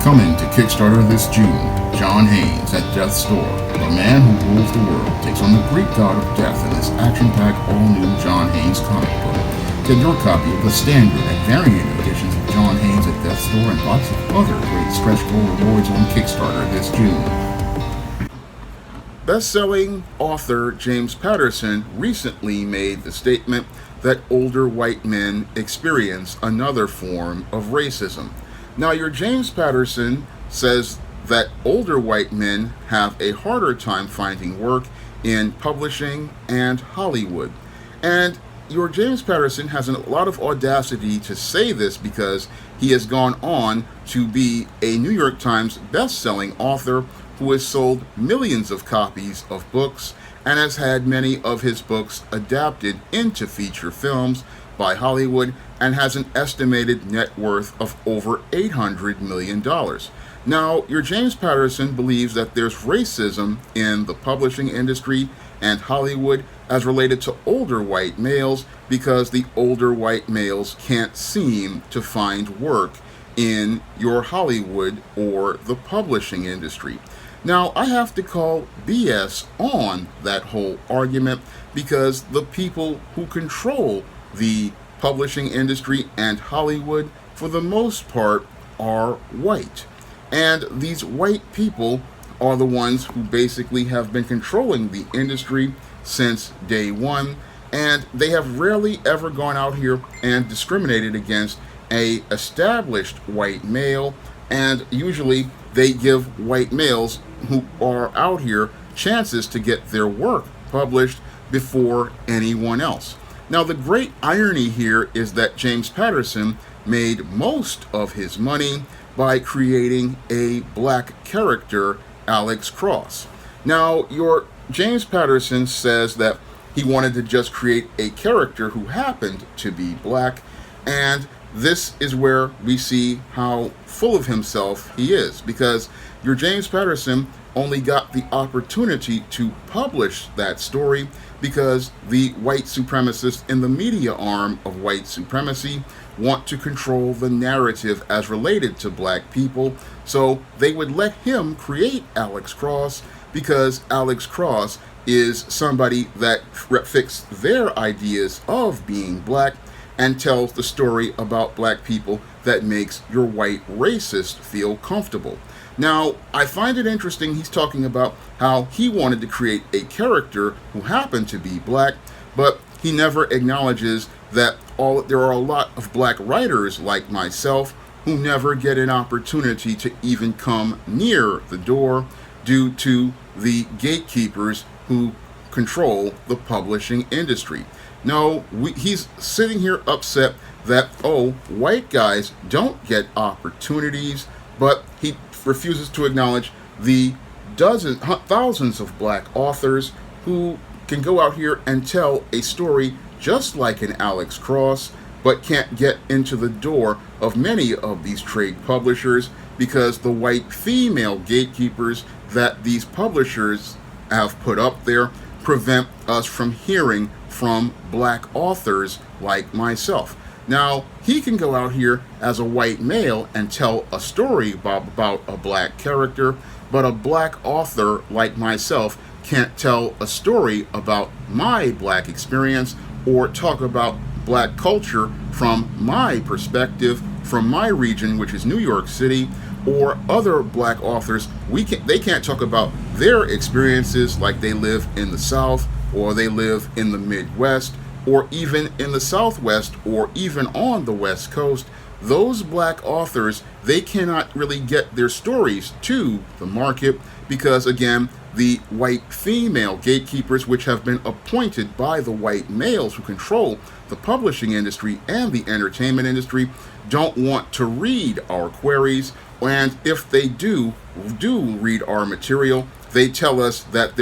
Coming to Kickstarter this June, John Haynes at Death's Door, the man who rules the world, takes on the Greek god of death in this action-packed all-new John Haynes comic book. Get your copy of the standard and variant editions of John Haynes at Death's Door and lots of other great stretch goal rewards on Kickstarter this June. Best-selling author James Patterson recently made the statement that older white men experience another form of racism. Now, your James Patterson says that older white men have a harder time finding work in publishing and Hollywood. And your James Patterson has a lot of audacity to say this because he has gone on to be a New York Times best-selling author who has sold millions of copies of books and has had many of his books adapted into feature films by Hollywood and has an estimated net worth of over $800 million. Now, your James Patterson believes that there's racism in the publishing industry and Hollywood as related to older white males because the older white males can't seem to find work in your Hollywood or the publishing industry. Now, I have to call BS on that whole argument because the people who control the publishing industry and Hollywood, for the most part, are white. And these white people are the ones who basically have been controlling the industry since day one, and they have rarely ever gone out here and discriminated against a established white male, and usually they give white males who are out here chances to get their work published before anyone else. Now, the great irony here is that James Patterson made most of his money by creating a black character, Alex Cross. Now, your James Patterson says that he wanted to just create a character who happened to be black, and this is where we see how full of himself he is, because your James Patterson only got the opportunity to publish that story because the white supremacists in the media arm of white supremacy want to control the narrative as related to black people, so they would let him create Alex Cross because Alex Cross is somebody that fits their ideas of being black and tells the story about black people that makes your white racist feel comfortable. Now, I find it interesting he's talking about how he wanted to create a character who happened to be black, but he never acknowledges that there are a lot of black writers like myself who never get an opportunity to even come near the door due to the gatekeepers who control the publishing industry. No, he's sitting here upset that, white guys don't get opportunities, but he refuses to acknowledge the thousands of black authors who can go out here and tell a story just like an Alex Cross, but can't get into the door of many of these trade publishers because the white female gatekeepers that these publishers have put up there prevent us from hearing from black authors like myself. Now, he can go out here as a white male and tell a story about a black character, but a black author like myself can't tell a story about my black experience or talk about black culture from my perspective, from my region, which is New York City, or other black authors. They can't talk about their experiences like they live in the South or they live in the Midwest, or even in the Southwest, or even on the West Coast. Those black authors, they cannot really get their stories to the market because, again, the white female gatekeepers, which have been appointed by the white males who control the publishing industry and the entertainment industry, don't want to read our queries. And if they do read our material, they tell us that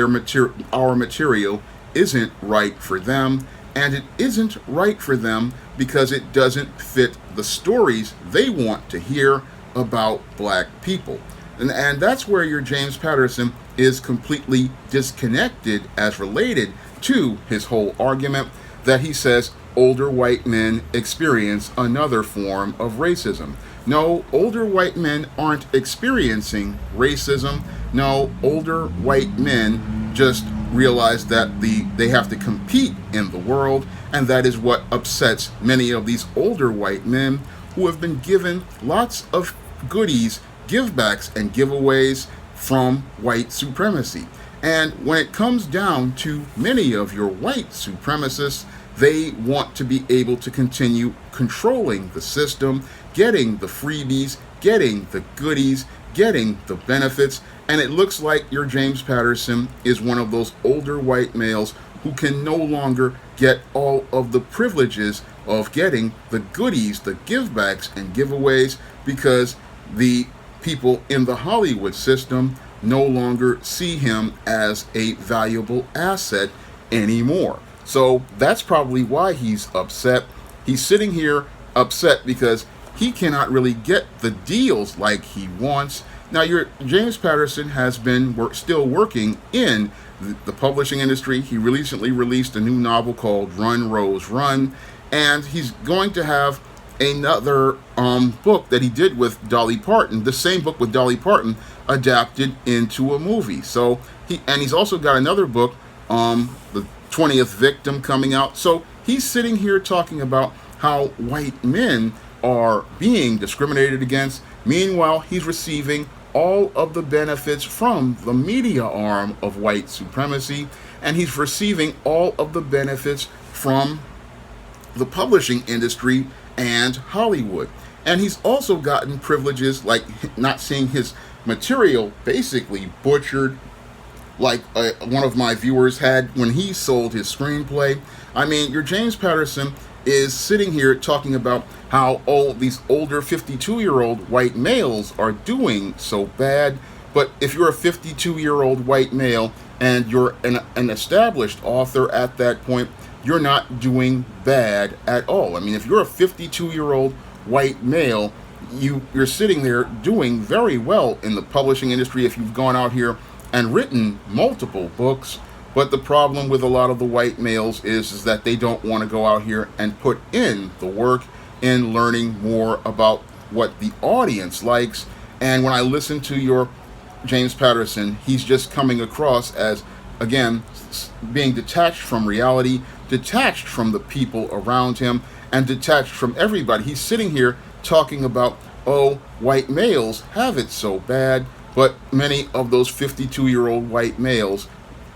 our material isn't right for them. And it isn't right for them because it doesn't fit the stories they want to hear about black people. And that's where your James Patterson is completely disconnected as related to his whole argument that he says older white men experience another form of racism. No, older white men aren't experiencing racism. No, older white men just realize that they have to compete in the world, and that is what upsets many of these older white men who have been given lots of goodies, givebacks, and giveaways from white supremacy. And when it comes down to many of your white supremacists, they want to be able to continue controlling the system, getting the freebies, getting the goodies, getting the benefits. And it looks like your James Patterson is one of those older white males who can no longer get all of the privileges of getting the goodies, the givebacks and giveaways, because the people in the Hollywood system no longer see him as a valuable asset anymore. So that's probably why he's upset. He's sitting here upset because he cannot really get the deals like he wants. Now, your James Patterson has been still working in the publishing industry. He recently released a new novel called Run, Rose, Run, and he's going to have another book that he did with Dolly Parton, the same book with Dolly Parton, adapted into a movie. So he's also got another book, the 20th Victim, coming out. So he's sitting here talking about how white men are being discriminated against. Meanwhile, he's receiving all of the benefits from the media arm of white supremacy, and he's receiving all of the benefits from the publishing industry and Hollywood. And he's also gotten privileges like not seeing his material basically butchered, like one of my viewers had when he sold his screenplay. I mean, your James Patterson is sitting here talking about how these older 52-year-old white males are doing so bad. But if you're a 52-year-old white male and you're an established author at that point, you're not doing bad at all. I mean, if you're a 52-year-old white male, you're sitting there doing very well in the publishing industry if you've gone out here and written multiple books. But the problem with a lot of the white males is that they don't want to go out here and put in the work in learning more about what the audience likes. And when I listen to your James Patterson, he's just coming across as, again, being detached from reality, detached from the people around him, and detached from everybody. He's sitting here talking about, white males have it so bad, but many of those 52-year-old white males,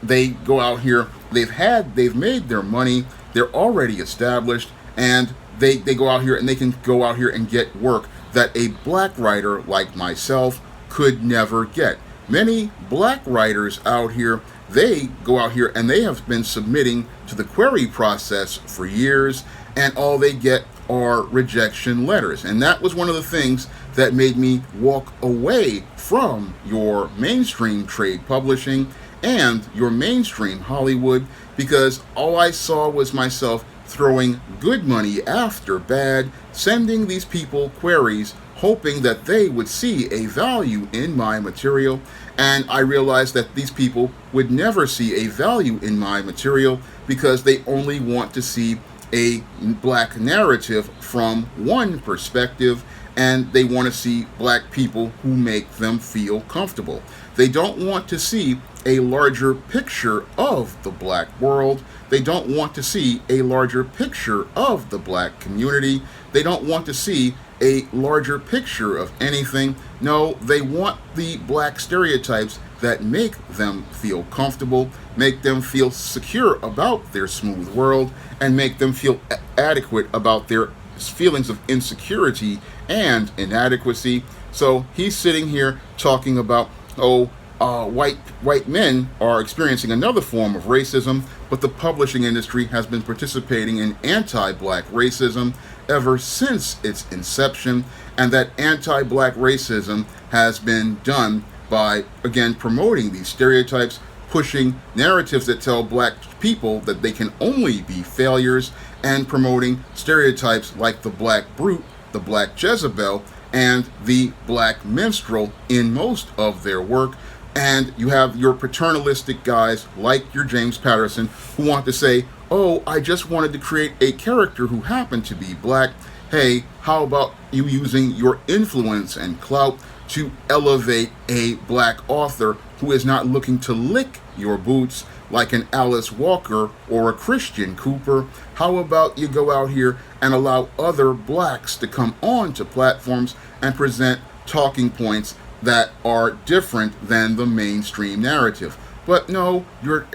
they go out here, they've made their money, they're already established, and they go out here and they can go out here and get work that a black writer like myself could never get. Many black writers out here, they go out here and they have been submitting to the query process for years, and all they get are rejection letters. And that was one of the things that made me walk away from your mainstream trade publishing and your mainstream Hollywood, because all I saw was myself throwing good money after bad, sending these people queries, hoping that they would see a value in my material. And I realized that these people would never see a value in my material because they only want to see a black narrative from one perspective, and they want to see black people who make them feel comfortable. They don't want to see a larger picture of the black world. They don't want to see a larger picture of the black community. They don't want to see a larger picture of anything. No, they want the black stereotypes that make them feel comfortable, make them feel secure about their smooth world, and make them feel adequate about their feelings of insecurity and inadequacy. So he's sitting here talking about, white men are experiencing another form of racism, but the publishing industry has been participating in anti-black racism ever since its inception, and that anti-black racism has been done by, again, promoting these stereotypes, pushing narratives that tell black people that they can only be failures, and promoting stereotypes like the black brute, the black Jezebel, and the black minstrel in most of their work. And you have your paternalistic guys like your James Patterson who want to say, I just wanted to create a character who happened to be black. hey, how about you using your influence and clout to elevate a black author who is not looking to lick your boots like an Alice Walker or a Christian Cooper? How about you go out here and allow other blacks to come on to platforms and present talking points that are different than the mainstream narrative? But no, your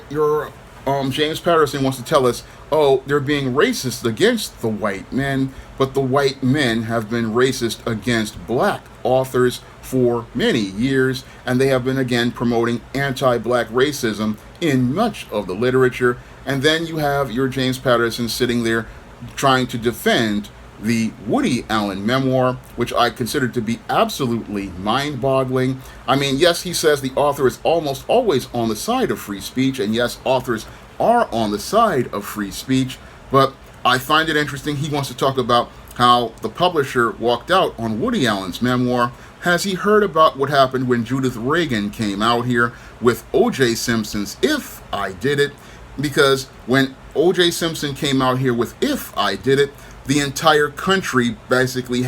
James Patterson wants to tell us, oh, they're being racist against the white men, but the white men have been racist against black authors for many years, and they have been again promoting anti-black racism in much of the literature. And then you have your James Patterson sitting there trying to defend the Woody Allen memoir, which I consider to be absolutely mind-boggling. I mean, yes, he says the author is almost always on the side of free speech, and yes, authors are on the side of free speech, but I find it interesting he wants to talk about how the publisher walked out on Woody Allen's memoir. Has he heard about what happened when Judith Reagan came out here with O.J. Simpson's If I Did It? Because when O.J. Simpson came out here with If I Did It, the entire country basically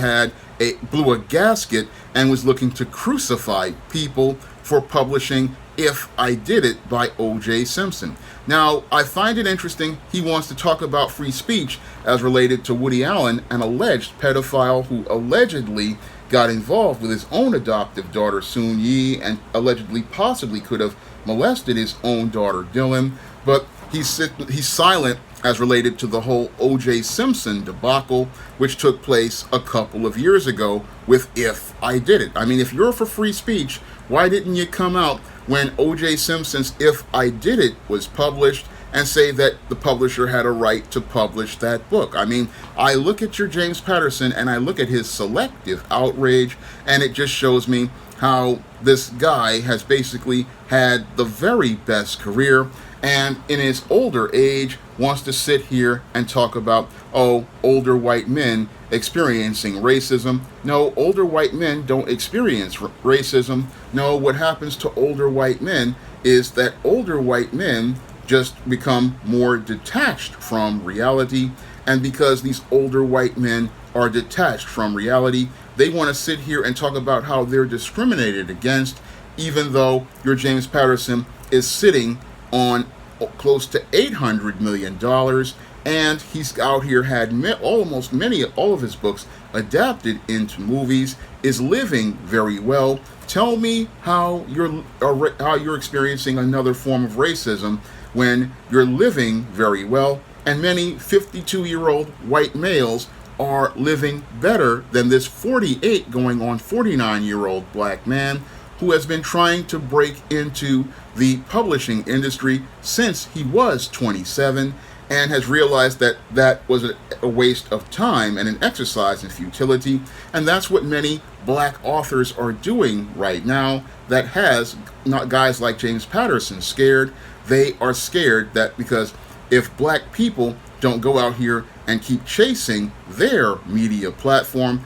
blew a gasket and was looking to crucify people for publishing If I Did It by O.J. Simpson. Now, I find it interesting he wants to talk about free speech as related to Woody Allen, an alleged pedophile who allegedly got involved with his own adoptive daughter, Soon Yi, and allegedly possibly could have molested his own daughter, Dylan. But he's silent as related to the whole O.J. Simpson debacle, which took place a couple of years ago with If I Did It. I mean, if you're for free speech, why didn't you come out when O.J. Simpson's If I Did It was published and say that the publisher had a right to publish that book? I mean, I look at your James Patterson and I look at his selective outrage, and it just shows me how this guy has basically had the very best career, and in his older age wants to sit here and talk about, oh, older white men experiencing racism. No, older white men don't experience racism. No, what happens to older white men is that older white men just become more detached from reality, and because these older white men are detached from reality, they want to sit here and talk about how they're discriminated against, even though your James Patterson is sitting on close to $800 million, and he's out here had all of his books adapted into movies, is living very well. Tell me how you're experiencing another form of racism when you're living very well, and many 52-year-old white males are living better than this 48 going on 49-year-old black man who has been trying to break into the publishing industry since he was 27 and has realized that that was a waste of time and an exercise in futility. And that's what many black authors are doing right now that has not guys like James Patterson scared. They are scared that because if black people don't go out here and keep chasing their media platform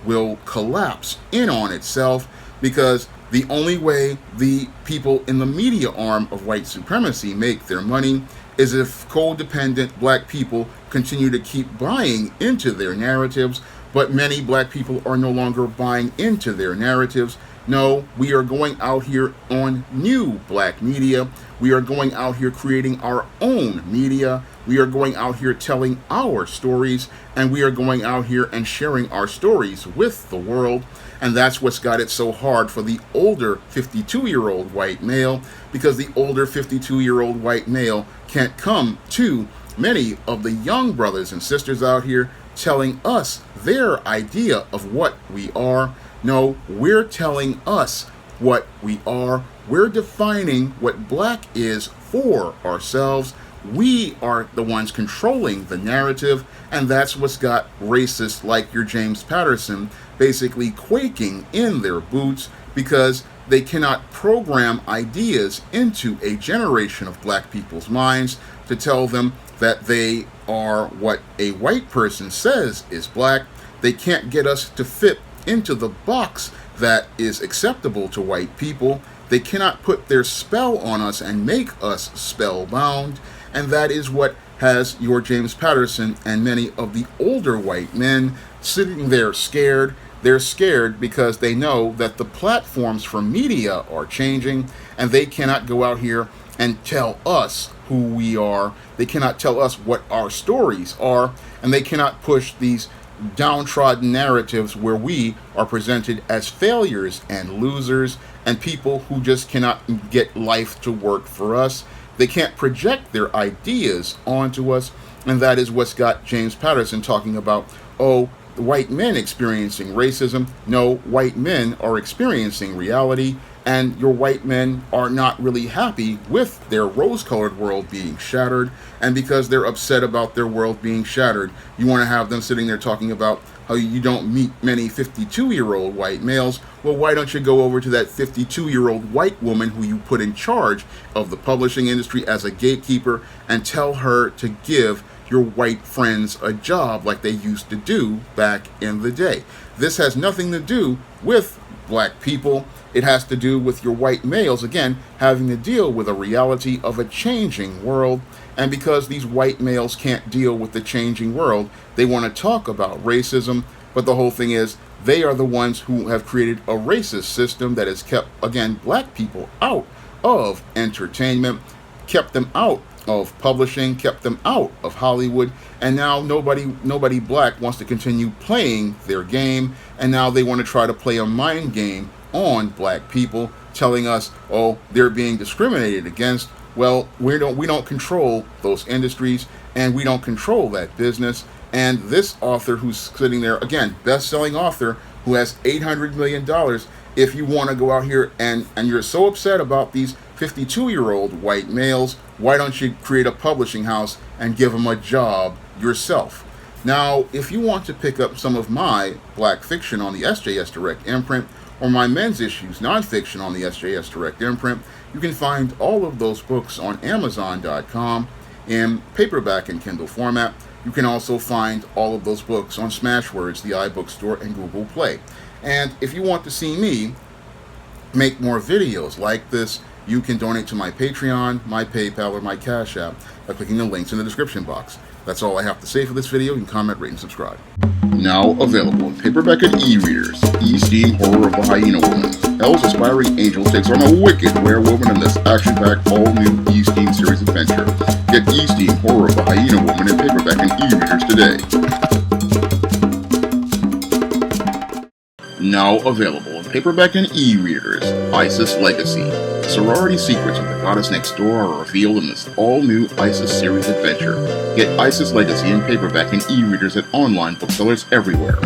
will collapse in on itself, because the only way the people in the media arm of white supremacy make their money is if codependent black people continue to keep buying into their narratives. But many black people are no longer buying into their narratives. No, we are going out here on new black media. We are going out here creating our own media. We are going out here telling our stories, and we are going out here and sharing our stories with the world. And that's what's got it so hard for the older 52-year-old white male, because the older 52-year-old white male can't come to many of the young brothers and sisters out here telling us their idea of what we are. No, we're telling us what we are. We're defining what black is for ourselves. We are the ones controlling the narrative, and that's what's got racists like your James Patterson basically quaking in their boots, because they cannot program ideas into a generation of black people's minds to tell them that they are what a white person says is black. They can't get us to fit into the box that is acceptable to white people. They cannot put their spell on us and make us spellbound, and that is what has your James Patterson and many of the older white men sitting there scared. They're scared because they know that the platforms for media are changing, and they cannot go out here and tell us who we are. They cannot tell us what our stories are, and they cannot push these downtrodden narratives where we are presented as failures and losers and people who just cannot get life to work for us. They can't project their ideas onto us, and that is what's got James Patterson talking about, oh, the white men experiencing racism. No, white men are experiencing reality, and your white men are not really happy with their rose-colored world being shattered, and because they're upset about their world being shattered, you want to have them sitting there talking about how you don't meet many 52-year-old white males. Well, why don't you go over to that 52-year-old white woman who you put in charge of the publishing industry as a gatekeeper and tell her to give your white friends a job like they used to do back in the day. This has nothing to do with black people. It has to do with your white males, again, having to deal with a reality of a changing world. And because these white males can't deal with the changing world, they want to talk about racism. But the whole thing is, they are the ones who have created a racist system that has kept, again, black people out of entertainment, kept them out of publishing, kept them out of Hollywood, and now nobody black wants to continue playing their game, and now they want to try to play a mind game on black people, telling us, oh, they're being discriminated against. Well, we don't control those industries, and we don't control that business. And this author who's sitting there, again, best-selling author who has $800 million, if you want to go out here and you're so upset about these 52-year-old white males, why don't you create a publishing house and give them a job yourself? Now, if you want to pick up some of my black fiction on the SJS Direct imprint, or my men's issues nonfiction on the SJS Direct imprint, you can find all of those books on Amazon.com in paperback and Kindle format. You can also find all of those books on Smashwords, the iBookstore, and Google Play. And if you want to see me make more videos like this, you can donate to my Patreon, my PayPal, or my Cash App by clicking the links in the description box. That's all I have to say for this video. You can comment, rate, and subscribe. Now available in paperback and e-readers, E-Steam Horror of the Hyena Woman. Elle's aspiring angel takes on a wicked werewolf in this action-packed all-new E-Steam series adventure. Get E-Steam Horror of the Hyena Woman in paperback and e-readers today. Now available in paperback and e-readers, ISIS Legacy. Sorority secrets of the goddess next door are revealed in this all-new ISIS series adventure. Get ISIS Legacy in paperback and e-readers at online booksellers everywhere.